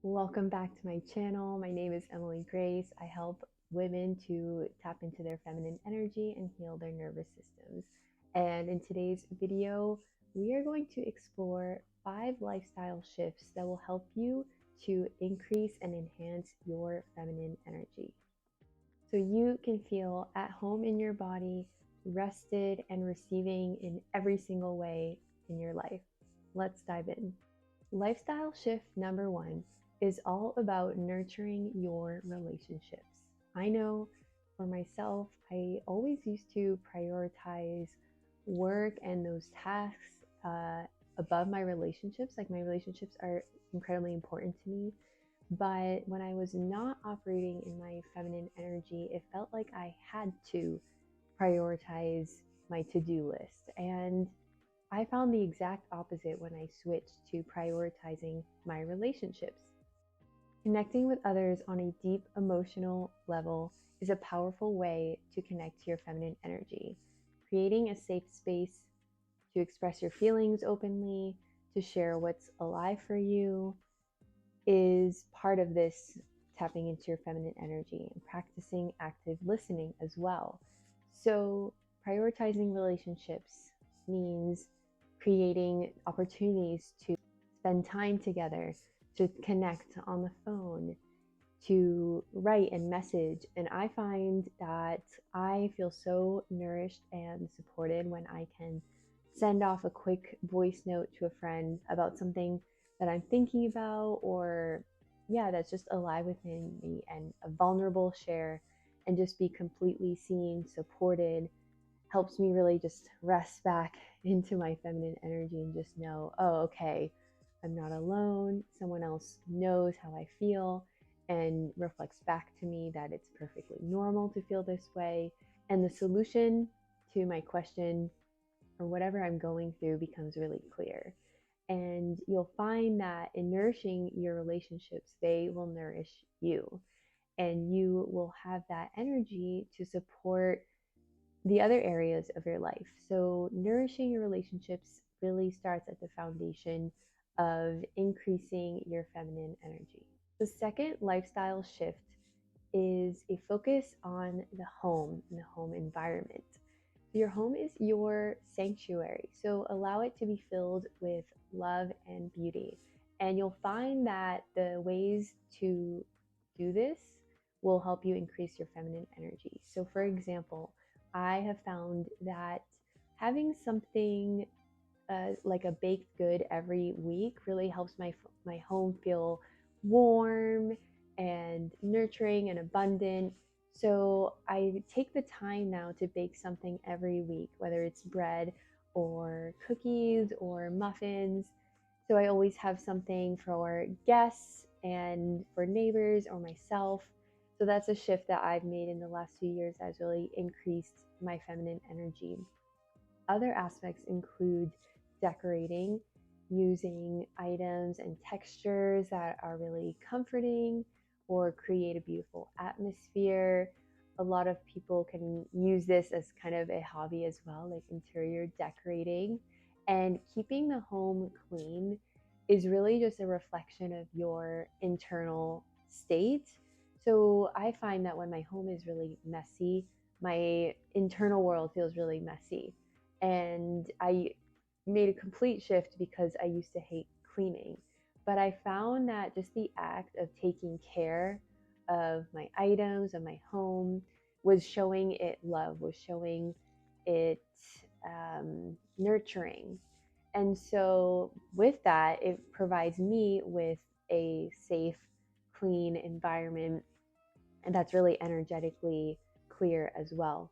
Welcome back to my channel. My name is Emily Grace. I help women to tap into their feminine energy and heal their nervous systems. And in today's video, we are going to explore 5 lifestyle shifts that will help you to increase and enhance your feminine energy. So you can feel at home in your body, rested and receiving in every single way in your life. Let's dive in. Lifestyle shift number 1 is all about nurturing your relationships. I know for myself, I always used to prioritize work and those tasks above my relationships. Like, my relationships are incredibly important to me. But when I was not operating in my feminine energy, it felt like I had to prioritize my to-do list. And I found the exact opposite when I switched to prioritizing my relationships. Connecting with others on a deep emotional level is a powerful way to connect to your feminine energy. Creating a safe space to express your feelings openly, to share what's alive for you, is part of this tapping into your feminine energy, and practicing active listening as well. So, prioritizing relationships means creating opportunities to spend time together, to connect on the phone, to write and message. And I find that I feel so nourished and supported when I can send off a quick voice note to a friend about something that I'm thinking about, or that's just alive within me, and a vulnerable share, and just be completely seen, supported, helps me really just rest back into my feminine energy and just know, oh, okay, I'm not alone. Someone else knows how I feel and reflects back to me that it's perfectly normal to feel this way. And the solution to my question or whatever I'm going through becomes really clear. And you'll find that in nourishing your relationships, they will nourish you. And you will have that energy to support the other areas of your life. So, nourishing your relationships really starts at the foundation of increasing your feminine energy. The second lifestyle shift is a focus on the home and the home environment. Your home is your sanctuary, so allow it to be filled with love and beauty. And you'll find that the ways to do this will help you increase your feminine energy. So, for example, I have found that having something like a baked good every week really helps my home feel warm and nurturing and abundant. So I take the time now to bake something every week, whether it's bread or cookies or muffins. So I always have something for guests and for neighbors or myself. So that's a shift that I've made in the last few years that has really increased my feminine energy. Other aspects include decorating, using items and textures that are really comforting or create a beautiful atmosphere. A lot of people can use this as kind of a hobby as well, like interior decorating. And keeping the home clean is really just a reflection of your internal state. So I find that when my home is really messy, my internal world feels really messy. And I made a complete shift because I used to hate cleaning. But I found that just the act of taking care of my items, of my home, was showing it love, was showing it nurturing. And so, with that, it provides me with a safe, clean environment, and that's really energetically clear as well.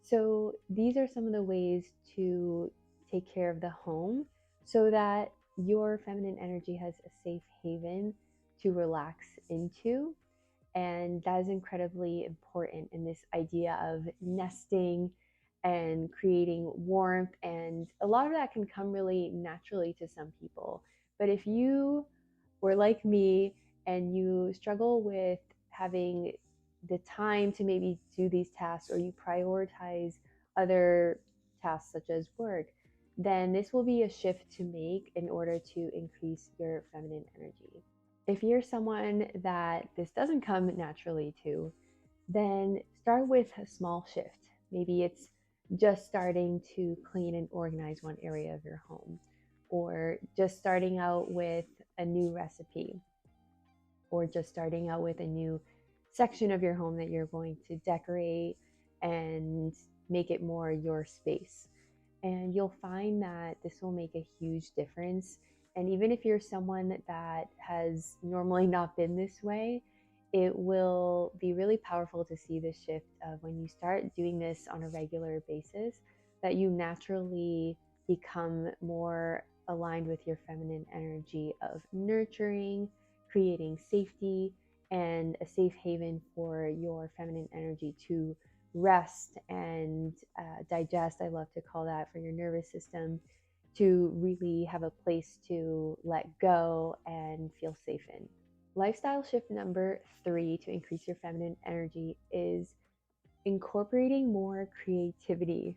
So, these are some of the ways to take care of the home so that your feminine energy has a safe haven to relax into. And that is incredibly important in this idea of nesting and creating warmth. And a lot of that can come really naturally to some people. But if you were like me and you struggle with having the time to maybe do these tasks, or you prioritize other tasks such as work, then this will be a shift to make in order to increase your feminine energy. If you're someone that this doesn't come naturally to, then start with a small shift. Maybe it's just starting to clean and organize one area of your home, or just starting out with a new recipe, or just starting out with a new section of your home that you're going to decorate and make it more your space. And you'll find that this will make a huge difference. And even if you're someone that has normally not been this way, it will be really powerful to see the shift of when you start doing this on a regular basis, that you naturally become more aligned with your feminine energy of nurturing, creating safety, and a safe haven for your feminine energy to rest and digest. I love to call that, for your nervous system to really have a place to let go and feel safe in. Lifestyle shift number 3 to increase your feminine energy is incorporating more creativity.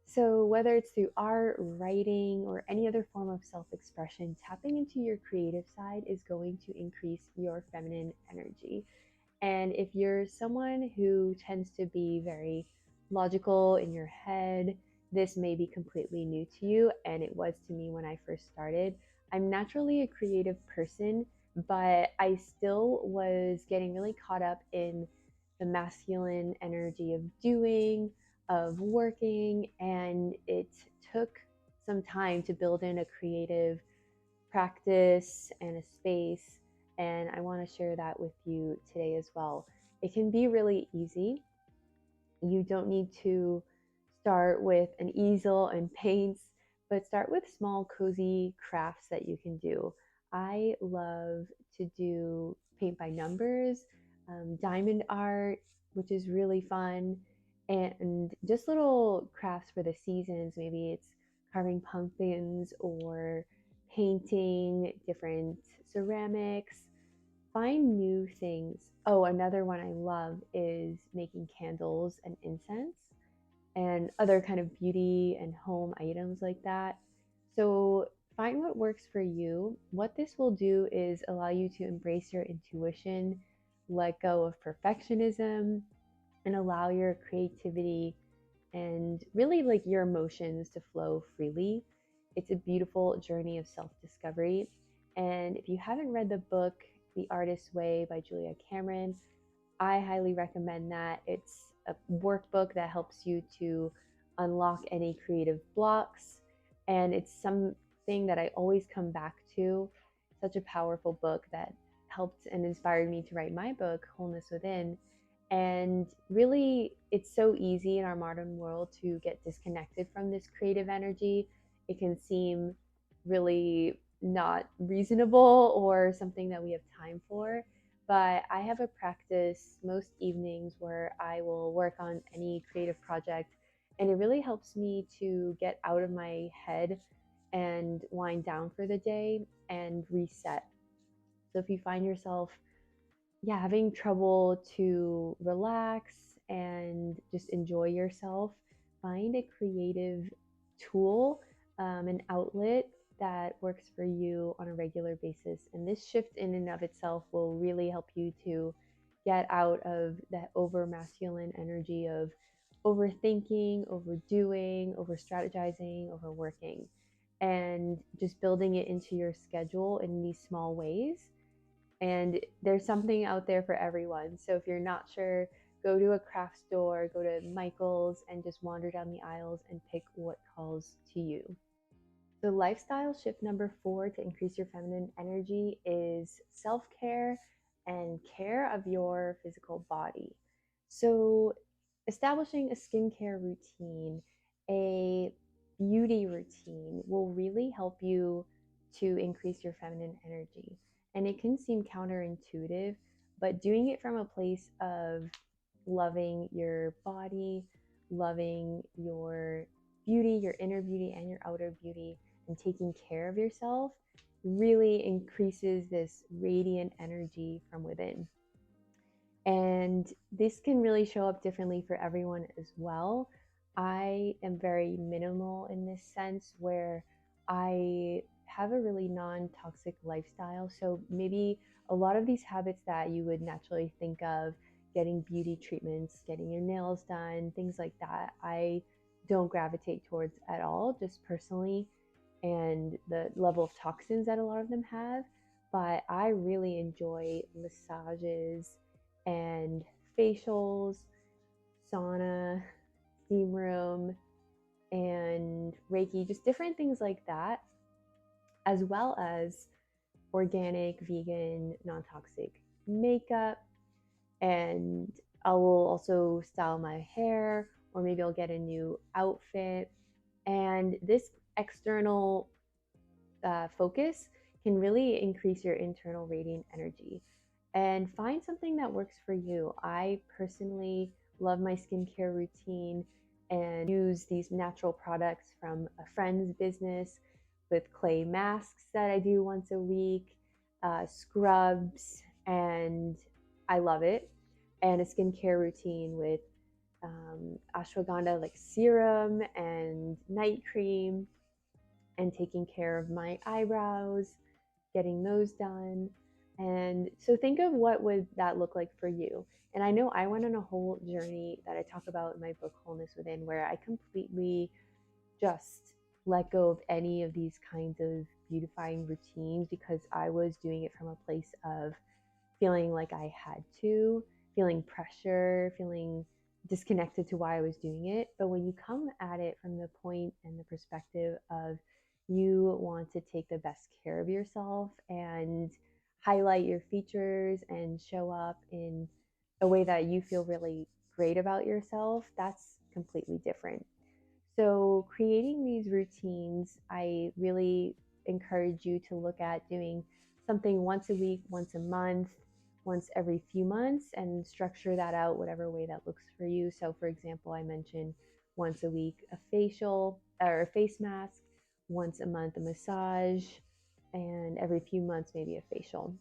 So, whether it's through art, writing, or any other form of self expression, tapping into your creative side is going to increase your feminine energy. And if you're someone who tends to be very logical in your head, this may be completely new to you. And it was to me when I first started. I'm naturally a creative person, but I still was getting really caught up in the masculine energy of doing, of working. And it took some time to build in a creative practice and a space. And I want to share that with you today as well. It can be really easy. You don't need to start with an easel and paints, but start with small, cozy crafts that you can do. I love to do paint by numbers, diamond art, which is really fun, and just little crafts for the seasons. Maybe it's carving pumpkins or painting different ceramics. Find new things. Oh, another one I love is making candles and incense and other kind of beauty and home items like that. So find what works for you. What this will do is allow you to embrace your intuition, let go of perfectionism, and allow your creativity and really like your emotions to flow freely. It's a beautiful journey of self discovery. And if you haven't read the book, The Artist's Way by Julia Cameron, I highly recommend that. It's a workbook that helps you to unlock any creative blocks. And it's something that I always come back to. Such a powerful book that helped and inspired me to write my book, Wholeness Within. And really, it's so easy in our modern world to get disconnected from this creative energy. It can seem really not reasonable or something that we have time for. But I have a practice most evenings where I will work on any creative project, and it really helps me to get out of my head and wind down for the day and reset. So if you find yourself having trouble to relax and just enjoy yourself, find a creative tool, an outlet that works for you on a regular basis. And this shift in and of itself will really help you to get out of that over masculine energy of overthinking, overdoing, over strategizing, overworking, and just building it into your schedule in these small ways. And there's something out there for everyone. So if you're not sure, go to a craft store, go to Michael's, and just wander down the aisles and pick what calls to you. So lifestyle shift number 4 to increase your feminine energy is self-care and care of your physical body. So establishing a skincare routine, a beauty routine will really help you to increase your feminine energy. And it can seem counterintuitive, but doing it from a place of loving your body, loving your beauty, your inner beauty, and your outer beauty, and taking care of yourself really increases this radiant energy from within. And this can really show up differently for everyone as well. I am very minimal in this sense where I have a really non toxic lifestyle. So maybe a lot of these habits that you would naturally think of, getting beauty treatments, getting your nails done, things like that, I don't gravitate towards at all, just personally, and the level of toxins that a lot of them have. But I really enjoy massages and facials, sauna, steam room, and Reiki, just different things like that, as well as organic, vegan, non toxic makeup. And I will also style my hair, or maybe I'll get a new outfit. And this external focus can really increase your internal radiant energy. And find something that works for you. I personally love my skincare routine and use these natural products from a friend's business with clay masks that I do once a week, scrubs, and I love it. And a skincare routine with ashwagandha like serum and night cream, and taking care of my eyebrows, getting those done. And so think of what would that look like for you. And I know I went on a whole journey that I talk about in my book Wholeness Within, where I completely just let go of any of these kinds of beautifying routines because I was doing it from a place of feeling like I had to, feeling pressure, feeling disconnected to why I was doing it. But when you come at it from the point and the perspective of you want to take the best care of yourself and highlight your features and show up in a way that you feel really great about yourself, that's completely different. So, creating these routines, I really encourage you to look at doing something once a week, once a month, once every few months, and structure that out whatever way that looks for you. So, for example, I mentioned once a week a facial or a face mask, once a month a massage, and every few months maybe a facial,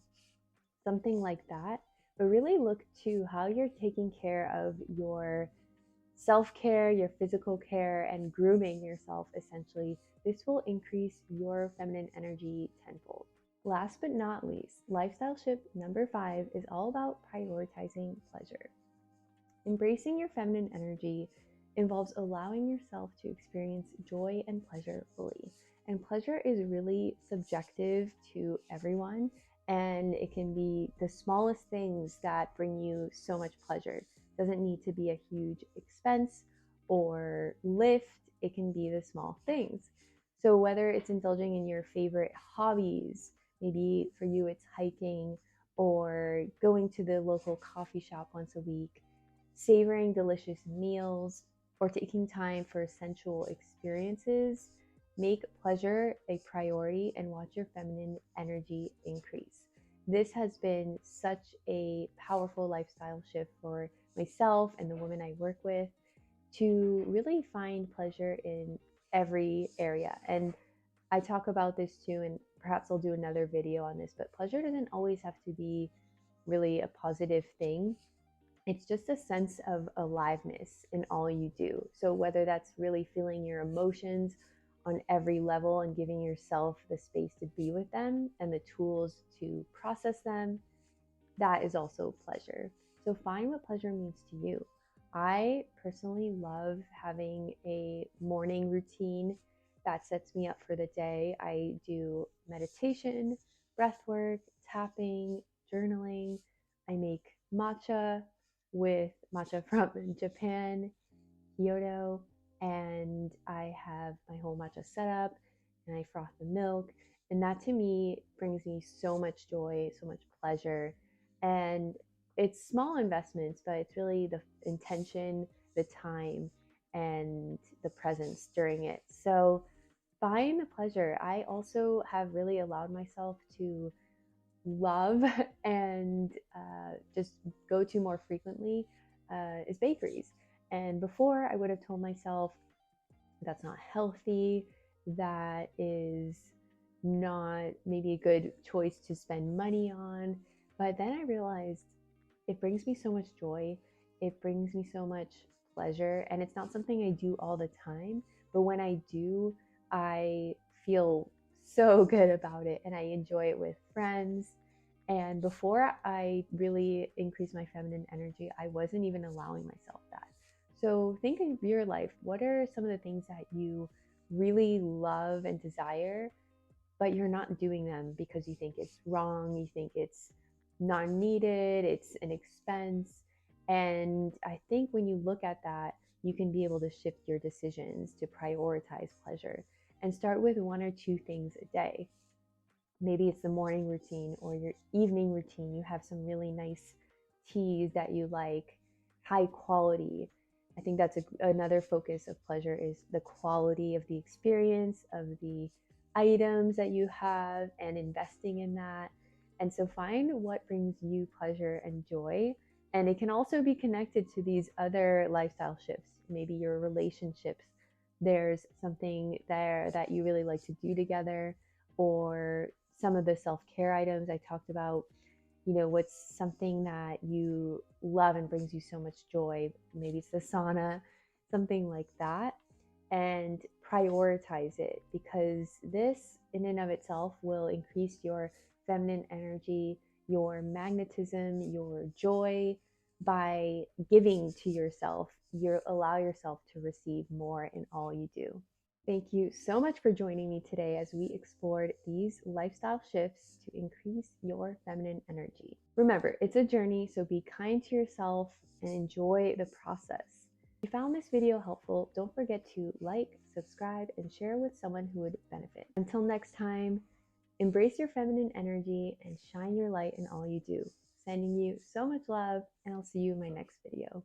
something like that. But really look to how you're taking care of your self-care, your physical care, and grooming yourself essentially. This will increase your feminine energy tenfold. Last but not least, lifestyle shift number 5 is all about prioritizing pleasure. Embracing your feminine energy involves allowing yourself to experience joy and pleasure fully. And pleasure is really subjective to everyone, and it can be the smallest things that bring you so much pleasure. It doesn't need to be a huge expense or lift, it can be the small things. So, whether it's indulging in your favorite hobbies, maybe for you it's hiking or going to the local coffee shop once a week, savoring delicious meals, or taking time for sensual experiences, make pleasure a priority and watch your feminine energy increase. This has been such a powerful lifestyle shift for myself and the women I work with, to really find pleasure in every area. And I talk about this too, and perhaps I'll do another video on this, but pleasure doesn't always have to be really a positive thing. It's just a sense of aliveness in all you do. So, whether that's really feeling your emotions on every level and giving yourself the space to be with them and the tools to process them, that is also pleasure. So, find what pleasure means to you. I personally love having a morning routine that sets me up for the day. I do meditation, breath work, tapping, journaling. I make matcha with matcha from Japan, Kyoto, and I have my whole matcha setup and I froth the milk. And that to me brings me so much joy, so much pleasure. And it's small investments, but it's really the intention, the time, and the presence during it. So find the pleasure. I also have really allowed myself to love and just go to more frequently is bakeries. And before, I would have told myself that's not healthy, that is not maybe a good choice to spend money on. But then I realized it brings me so much joy, it brings me so much pleasure, and it's not something I do all the time. But when I do, I feel so good about it, and I enjoy it with friends. And before I really increased my feminine energy, I wasn't even allowing myself that. So think of your life. What are some of the things that you really love and desire, but you're not doing them because you think it's wrong, you think it's not needed, it's an expense. And I think when you look at that, you can be able to shift your decisions to prioritize pleasure and start with one or two things a day. Maybe it's the morning routine or your evening routine. You have some really nice teas that you like, high quality. I think that's another focus of pleasure is the quality of the experience, of the items that you have, and investing in that. And so find what brings you pleasure and joy. And it can also be connected to these other lifestyle shifts, maybe your relationships. There's something there that you really like to do together, or some of the self-care items I talked about. What's something that you love and brings you so much joy? Maybe it's the sauna, something like that. And prioritize it, because this in and of itself will increase your feminine energy, your magnetism, your joy. By giving to yourself, you allow yourself to receive more in all you do. Thank you so much for joining me today as we explored these lifestyle shifts to increase your feminine energy. Remember, it's a journey, so be kind to yourself and enjoy the process. If you found this video helpful, don't forget to like, subscribe, and share with someone who would benefit. Until next time, embrace your feminine energy and shine your light in all you do. Sending you so much love, and I'll see you in my next video.